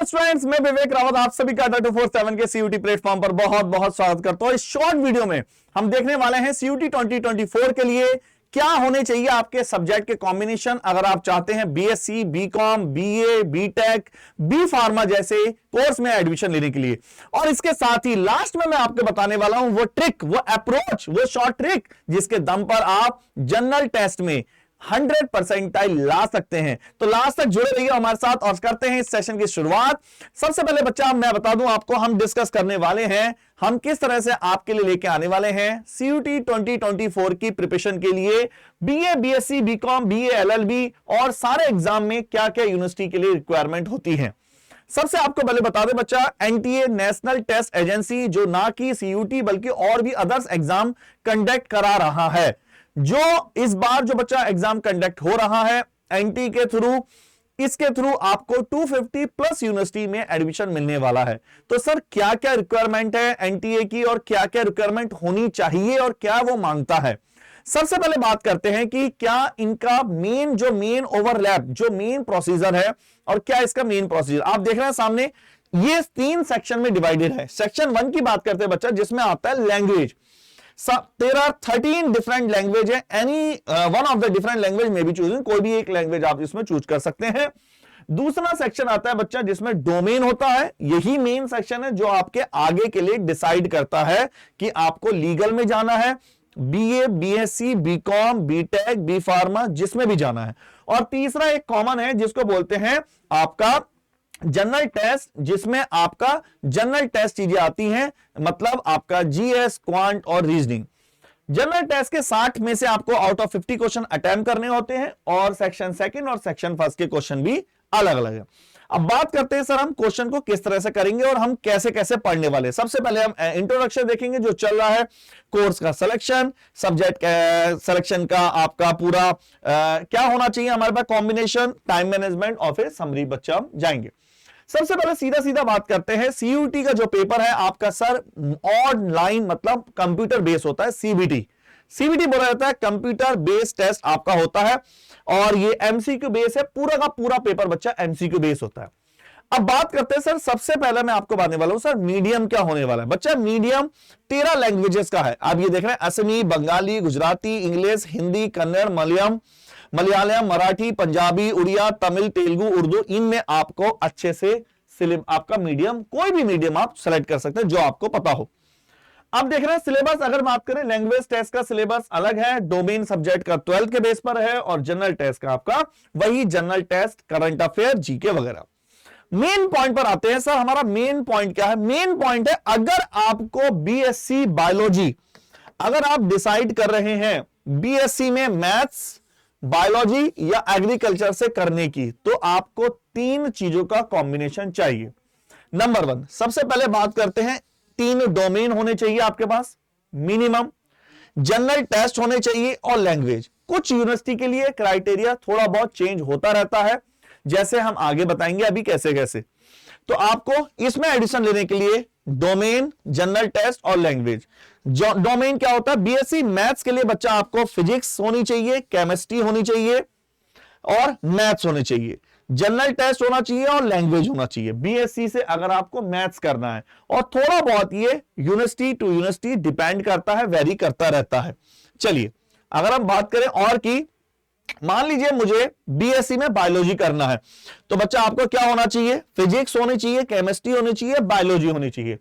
Students, मैं विवेक रावत आप सभी का 247 के सीयूटी प्लेटफॉर्म पर बहुत बहुत स्वागत करता हूं। इस शॉर्ट वीडियो में हम देखने वाले हैं सीयूटी 2024 के लिए क्या होने चाहिए आपके सब्जेक्ट के कॉम्बिनेशन अगर आप चाहते हैं BSc, BCom, BA, BTech, B pharma जैसे कोर्स में एडमिशन लेने के लिए। और इसके साथ ही लास्ट में मैं आपको बताने वाला हूं वो ट्रिक, वो अप्रोच, वो शॉर्ट ट्रिक जिसके दम पर आप जनरल टेस्ट में 100% ला सकते हैं। तो लास्ट तक जुड़े रहिए हमारे साथ और करते हैं इस सेशन की शुरुआत। सबसे पहले बच्चा मैं बता दूं आपको, हम डिस्कस करने वाले हैं हम किस तरह से आपके लिए लेके आने वाले हैं सीयूटी 2024 की प्रिपरेशन के लिए BA, BSc, BCom, BA, LLB और सारे एग्जाम में क्या क्या यूनिवर्सिटी के लिए रिक्वायरमेंट होती है। सबसे आपको पहले बता दें बच्चा, एनटीए नेशनल टेस्ट एजेंसी जो ना कि सीयूटी बल्कि और भी अदर्स एग्जाम कंडक्ट करा रहा है, जो इस बार जो बच्चा एग्जाम कंडक्ट हो रहा है एनटी के थ्रू, इसके थ्रू आपको 250 प्लस यूनिवर्सिटी में एडमिशन मिलने वाला है। तो सर क्या क्या रिक्वायरमेंट है एनटीए की और क्या क्या रिक्वायरमेंट होनी चाहिए और क्या वो मांगता है। सबसे पहले बात करते हैं कि क्या इनका मेन ओवरलैप, जो मेन प्रोसीजर है और क्या इसका मेन प्रोसीजर आप देख रहे हैं सामने, ये 3 सेक्शन में डिवाइडेड है। सेक्शन 1 की बात करते हैं बच्चा, जिसमें आता है लैंग्वेज। 13 डिफरेंट लैंग्वेज है, any one of the different language में भी चूजिंग, कोई भी एक लैंग्वेज आप इसमें चूज कर सकते हैं। दूसरा सेक्शन आता है बच्चा जिसमें डोमेन होता है, यही मेन सेक्शन है जो आपके आगे के लिए डिसाइड करता है कि आपको लीगल में जाना है, BA, BSc, BCom, BTech, B pharma जिसमें भी जाना है। और तीसरा एक कॉमन है जिसको बोलते हैं आपका जनरल टेस्ट, जिसमें आपका जनरल टेस्ट चीजें आती हैं, मतलब आपका जीएस, क्वांट और रीजनिंग। जनरल टेस्ट के 60 में से आपको आउट ऑफ 50 क्वेश्चन अटेम्प्ट करने होते हैं और सेक्शन 2 और सेक्शन 1 के क्वेश्चन भी अलग अलग है। अब बात करते हैं सर हम क्वेश्चन को किस तरह से करेंगे और हम कैसे कैसे पढ़ने वाले। सबसे पहले हम इंट्रोडक्शन देखेंगे जो चल रहा है, कोर्स का सिलेक्शन, सब्जेक्ट सिलेक्शन का आपका पूरा क्या होना चाहिए हमारे पास कॉम्बिनेशन, टाइम मैनेजमेंट और फिर समरी बच्चा हम जाएंगे। सबसे पहले सीधा सीधा बात करते हैं, सीयूटी का जो पेपर है आपका सर ऑनलाइन मतलब कंप्यूटर बेस होता है, सीबीटी बोला जाता है, कंप्यूटर बेस टेस्ट आपका होता है और ये एमसीक्यू बेस है, पूरा का पूरा पेपर बच्चा एमसीक्यू बेस होता है। अब बात करते हैं सर, सबसे पहले मैं आपको बताने वाला हूं सर मीडियम क्या होने वाला है। बच्चा मीडियम 13 लैंग्वेजेस का है, आप ये देख रहे हैं, असमी, बंगाली, गुजराती, इंग्लिश, हिंदी, कन्नड़, मलयालम, मराठी, पंजाबी, उड़िया, तमिल, तेलुगु, उर्दू, इनमें आपको अच्छे से आपका मीडियम, कोई भी मीडियम आप सेलेक्ट कर सकते हैं जो आपको पता हो। अब देख रहे हैं सिलेबस, अगर बात करें लैंग्वेज टेस्ट का सिलेबस अलग है, डोमेन सब्जेक्ट का 12th के बेस पर है और जनरल टेस्ट का आपका वही general test, current affair, GK वगैरह। मेन पॉइंट पर आते हैं सर, हमारा मेन पॉइंट क्या है? मेन पॉइंट है अगर आपको बीएससी बायोलॉजी, अगर आप डिसाइड कर रहे हैं बीएससी में मैथ्स, बायोलॉजी या एग्रीकल्चर से करने की, तो आपको 3 चीजों का कॉम्बिनेशन चाहिए। नंबर 1, सबसे पहले बात करते हैं 3 डोमेन होने चाहिए आपके पास मिनिमम, जनरल टेस्ट होने चाहिए और लैंग्वेज। कुछ यूनिवर्सिटी के लिए क्राइटेरिया थोड़ा बहुत चेंज होता रहता है, जैसे हम आगे बताएंगे अभी कैसे कैसे। तो आपको इसमें एडिशन लेने के लिए डोमेन, जनरल टेस्ट और लैंग्वेज। डोमेन क्या होता है? बीएससी मैथ्स के लिए बच्चा आपको फिजिक्स होनी चाहिए, केमिस्ट्री होनी चाहिए और मैथ्स होने चाहिए। जनरल टेस्ट होना चाहिए और लैंग्वेज होना चाहिए बीएससी से अगर आपको मैथ्स करना है। और थोड़ा बहुत ये यूनिवर्सिटी टू यूनिवर्सिटी डिपेंड करता है, वेरी करता रहता है। चलिए अगर हम बात करें और की, मान लीजिए मुझे बीएससी में बायोलॉजी करना है, तो बच्चा आपको क्या होना चाहिए? फिजिक्स होनी चाहिए, केमिस्ट्री होनी चाहिए, बायोलॉजी होनी चाहिए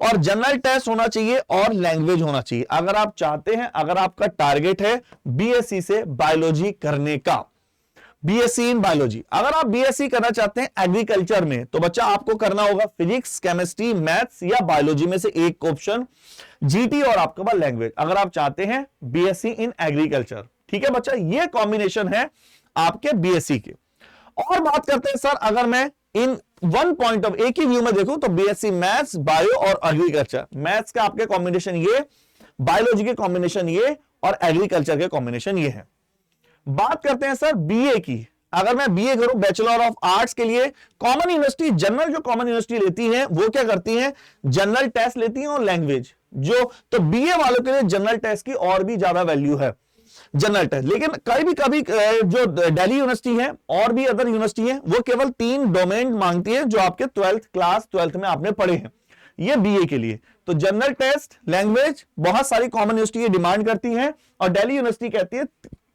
और जनरल टेस्ट होना चाहिए और लैंग्वेज होना चाहिए। अगर आप चाहते हैं, अगर आपका टारगेट है बीएससी से बायोलॉजी करने का, बीएससी इन बायोलॉजी। अगर आप बीएससी करना चाहते हैं एग्रीकल्चर में, तो बच्चा आपको करना होगा फिजिक्स, केमिस्ट्री, मैथ्स या बायोलॉजी में से एक ऑप्शन, जीटी और आपके पास लैंग्वेज, अगर आप चाहते हैं बीएससी इन एग्रीकल्चर। ठीक है बच्चा, ये कॉम्बिनेशन है आपके बीएससी के। और बात करते हैं सर, अगर मैं इन वन पॉइंट ऑफ एक ही व्यू में देखूं तो बीएससी मैथ्स, बायो और एग्रीकल्चर, मैथ्स का आपके कॉम्बिनेशन ये, बायोलॉजी के कॉम्बिनेशन ये और एग्रीकल्चर के कॉम्बिनेशन ये है। बात करते हैं सर बीए की, अगर मैं बीए करूं बैचलर ऑफ आर्ट्स के लिए, कॉमन यूनिवर्सिटी, जनरल जो कॉमन यूनिवर्सिटी लेती है वो क्या करती है? जनरल टेस्ट लेती है और लैंग्वेज, जो तो बीए वालों के लिए जनरल टेस्ट की और भी ज्यादा वैल्यू है। General test. लेकिन कभी जो दिल्ली यूनिवर्सिटी है और भी अदर यूनिवर्सिटी है वो केवल 3 डोमेन मांगती है जो आपके 12th में आपने पढ़े हैं, ये बीए के लिए। तो जनरल टेस्ट, लैंग्वेज, बहुत सारी कॉमन यूनिवर्सिटी डिमांड करती है और दिल्ली यूनिवर्सिटी कहती है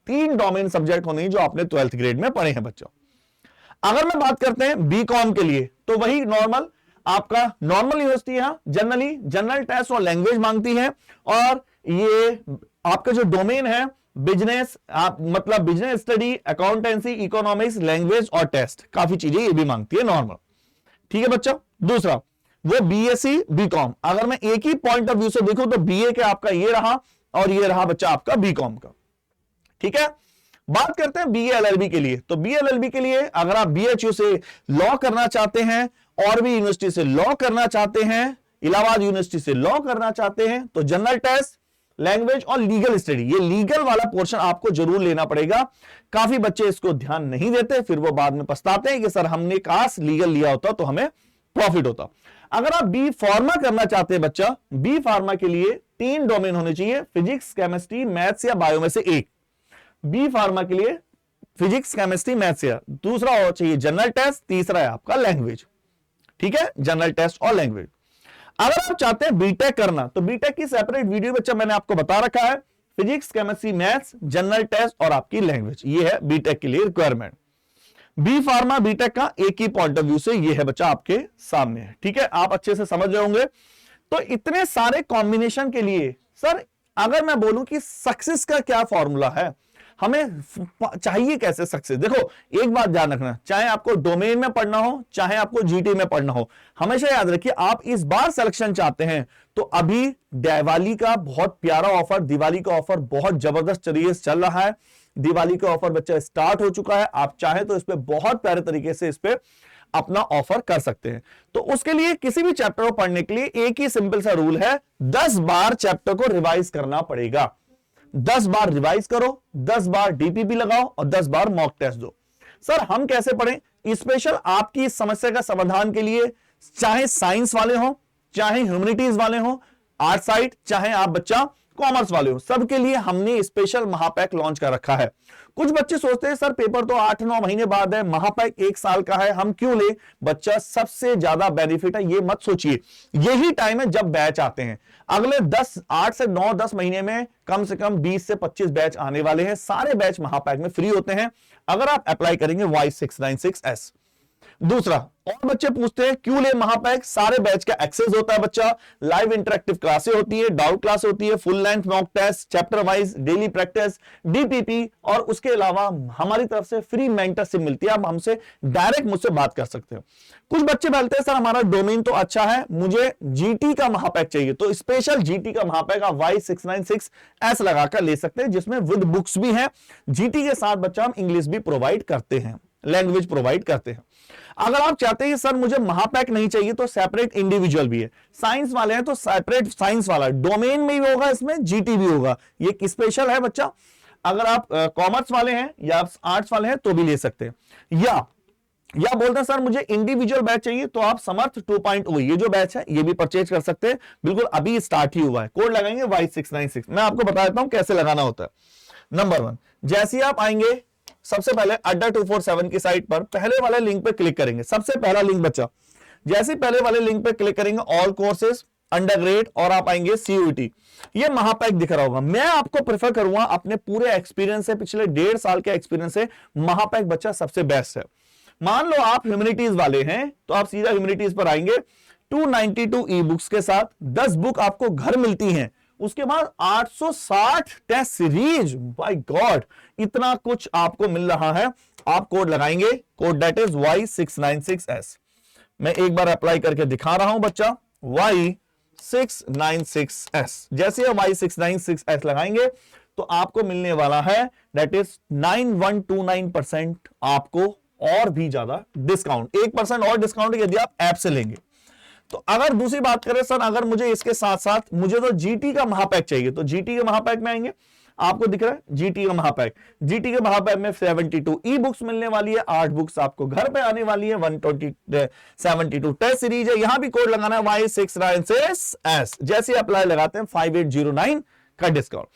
3 डोमेन सब्जेक्ट होने जो आपने 12th ग्रेड में पढ़े हैं बच्चों। अगर मैं बात करते हैं बीकॉम के लिए तो वही नॉर्मल आपका नॉर्मल यूनिवर्सिटी यहां जनरली जनरल टेस्ट और लैंग्वेज मांगती है और ये आपका जो डोमेन है बिजनेस, आप मतलब business study, accountancy, economics, language और टेस्ट, काफी चीजें ये भी मांगती है नॉर्मल। ठीक है बच्चों। दूसरा वो बीएससी बीकॉम, अगर मैं एक ही पॉइंट ऑफ व्यू से देखूं तो बीए के आपका ये रहा और ये रहा बच्चा आपका बीकॉम का। ठीक है। बात करते हैं बीए एलएलबी के लिए। तो बीए एलएलबी के लिए अगर आप बीएचयू से लॉ करना चाहते हैं और भी यूनिवर्सिटी से लॉ करना चाहते हैं, इलाहाबाद यूनिवर्सिटी से लॉ करना चाहते हैं, तो जनरल टेस्ट, लैंग्वेज और लीगल स्टडी, ये लीगल वाला पोर्शन आपको जरूर लेना पड़ेगा। काफी बच्चे इसको ध्यान नहीं देते, फिर वो बाद में पछताते हैं कि सर हमने काश लीगल लिया होता तो हमें प्रॉफिट होता। अगर आप बी फार्मा करना चाहते हैं बच्चा, बी फार्मा के लिए 3 डोमेन होने चाहिए, फिजिक्स, केमिस्ट्री, मैथ्स या बायो में से एक। बी फार्मा के लिए फिजिक्स, केमिस्ट्री, मैथ्स या दूसरा और चाहिए जनरल टेस्ट, तीसरा है आपका लैंग्वेज। ठीक है, जनरल टेस्ट और लैंग्वेज। अगर आप चाहते हैं बीटेक करना तो बीटेक की सेपरेट वीडियो बच्चा मैंने आपको बता रखा है, physics, chemistry, maths, general test और आपकी लैंग्वेज, ये है बीटेक के लिए रिक्वायरमेंट। बी फार्मा बीटेक का एक ही पॉइंट ऑफ व्यू से ये है बच्चा आपके सामने है। ठीक है, आप अच्छे से समझ रहे होंगे। तो इतने सारे कॉम्बिनेशन के लिए सर अगर मैं बोलूं कि सक्सेस का क्या फॉर्मूला है, हमें चाहिए कैसे सक्सेस। देखो एक बात ध्यान रखना, चाहे आपको डोमेन में पढ़ना हो चाहे आपको जीटी में पढ़ना हो, हमेशा याद रखिए आप इस बार सिलेक्शन चाहते हैं तो अभी दिवाली का बहुत प्यारा ऑफर, दिवाली का ऑफर बहुत जबरदस्त चल रहा है। दिवाली का ऑफर बच्चा स्टार्ट हो चुका है, आप चाहे तो इस पे बहुत प्यारे तरीके से इस पे अपना ऑफर कर सकते हैं। तो उसके लिए किसी भी चैप्टर को पढ़ने के लिए एक ही सिंपल सा रूल है, 10 बार चैप्टर को रिवाइज करना पड़ेगा। 10 बार रिवाइज करो, 10 बार डीपीपी लगाओ और 10 बार मॉक टेस्ट दो। सर हम कैसे पढ़ें? स्पेशल आपकी इस समस्या का समाधान के लिए, चाहे साइंस वाले हो, चाहे ह्यूमैनिटीज वाले हो, आर्ट साइड, चाहे आप बच्चा कॉमर्स वाले हो, सबके लिए हमने स्पेशल महापैक लॉन्च कर रखा है। कुछ बच्चे सोचते हैं सर पेपर तो 8-9 महीने बाद है, महापैक 1 साल का है, हम क्यों ले? बच्चा सबसे ज्यादा बेनिफिट है, ये मत सोचिए, यही टाइम है जब बैच आते हैं। अगले 8 से 9-10 महीने में कम से कम 20 से 25 बैच आने वाले हैं। सारे बैच महापैक में फ्री होते हैं अगर आप अप्लाई करेंगे Y696S। दूसरा, और बच्चे पूछते हैं क्यों ले महापैक? सारे बैच का एक्सेस होता है बच्चा, लाइव इंटरेक्टिव क्लासेस होती है, डाउट क्लास होती है, full length mock test, chapter wise daily practice, DPP और उसके अलावा हमारी तरफ से फ्री मेंटरशिप मिलती है। आप हमसे डायरेक्ट मुझसे बात कर सकते हो। कुछ बच्चे बोलते हैं सर हमारा डोमेन तो अच्छा है, मुझे जीटी का महापैक चाहिए, तो स्पेशल जीटी का महापैक आप Y696S लगाकर ले सकते हैं, जिसमें विद बुक्स भी है। जीटी के साथ बच्चा हम इंग्लिश भी प्रोवाइड करते हैं, लैंग्वेज प्रोवाइड करते हैं। अगर आप चाहते हैं सर मुझे महापैक नहीं चाहिए तो सेपरेट इंडिविजुअल भी है। साइंस वाले हैं तो सेपरेट साइंस वाला डोमेन में भी होगा, इसमें जीटी भी होगा, ये स्पेशल है बच्चा। अगर आप कॉमर्स वाले हैं या आर्ट्स वाले हैं तो भी ले सकते हैं। या बोलते हैं सर मुझे इंडिविजुअल बैच चाहिए तो आप समर्थ 2.0 ये जो बैच है ये भी परचेज कर सकते हैं, बिल्कुल अभी स्टार्ट ही हुआ है। कोड लगाएंगे Y696। मैं आपको बता देता हूं कैसे लगाना होता है। नंबर 1, जैसे ही आप आएंगे सबसे पहले अड्डा 247 की साइट पर पहले वाले लिंक पर क्लिक करेंगे। सबसे पहला लिंक बच्चा, जैसे पहले वाले लिंक पर क्लिक करेंगे ऑल कोर्सेज अंडरग्रेड और आप आएंगे सीयूटी, ये महापैक दिख रहा होगा। मैं आपको प्रेफर करूंगा अपने पूरे एक्सपीरियंस से, पिछले 1.5 साल के एक्सपीरियंस से, महापैक बच्चा सबसे बेस्ट है। मान लो आप ह्यूमैनिटीज वाले हैं तो आप सीधा ह्यूमैनिटीज पर आएंगे, 292 ई बुक्स के साथ 10 बुक आपको घर मिलती हैं, उसके बाद 860 टेस्ट सीरीज, बाय गॉड इतना कुछ आपको मिल रहा है। आप कोड लगाएंगे, कोड दैट इज Y696S। मैं एक बार अप्लाई करके दिखा रहा हूं बच्चा, Y696S। जैसे आप Y696S लगाएंगे तो आपको मिलने वाला है दैट इज 9129% आपको और भी ज्यादा डिस्काउंट, 1% और डिस्काउंट यदि आप ऐप से लेंगे। तो अगर दूसरी बात करें सर अगर मुझे इसके साथ साथ मुझे तो जीटी का महापैक चाहिए, तो जीटी के महापैक में आएंगे, आपको दिख रहा है जीटी का महापैक। जीटी के महापैक में 72 ई बुक्स मिलने वाली है, 8 बुक्स आपको घर पे आने वाली है, 172 टेस्ट सीरीज है। यहां भी कोड लगाना है Y696S। जैसे अप्लाई लगाते हैं 5809 का डिस्काउंट।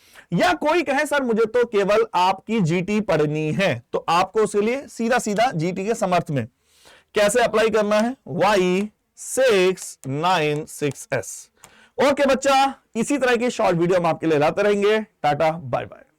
या कोई कहे सर मुझे तो केवल आपकी जीटी पढ़नी है, तो आपको उसके लिए सीधा सीधा जीटी के समर्थ में कैसे अप्लाई करना है, Y696S। ओके बच्चा, इसी तरह की शॉर्ट वीडियो हम आपके लिए लाते रहेंगे। Tata bye bye.